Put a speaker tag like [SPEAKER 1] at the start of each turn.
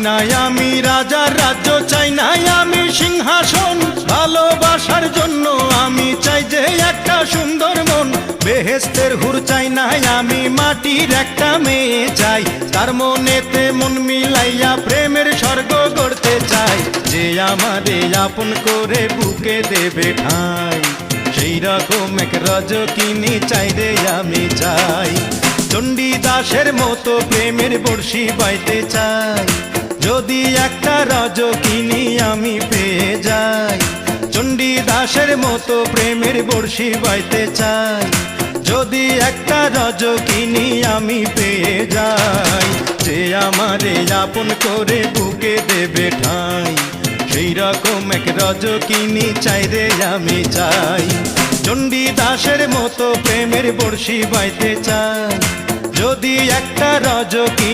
[SPEAKER 1] নাই আমি রাজার রাজ্য, চাই নাই আমি সিংহাসন। ভালোবাসার জন্য আমি চাই যে একটা সুন্দর মন। বেহেশতের হুর চাই নাই আমি, মাটির একটা মেয়ে চাই। তার মনেতে মন মিলাইয়া প্রেমের স্বর্গ গড়তে চাই। যে আমারে আপন করে বুকে দেবে ঠাঁই, সেই রকম এক রজকিনী চাই রে আমি চাই। চণ্ডীদাসের মতো প্রেমের বর্ষি বাইতে চাই, যদি একটা রজকিনী আমি পেয়ে যাই। চণ্ডীদাসের মতো প্রেমের বর্ষি বাইতে চাই, যদি একটা রজকিনী আমি পেয়ে যাই। যে আমারে আপন করে বুকে দেবে ঠাঁই, সেই রকম এক রজকিনী চাই রে আমি চাই। চণ্ডীদাসের মতো প্রেমের বর্ষি বাইতে চাই, যদি একটা রজকিনী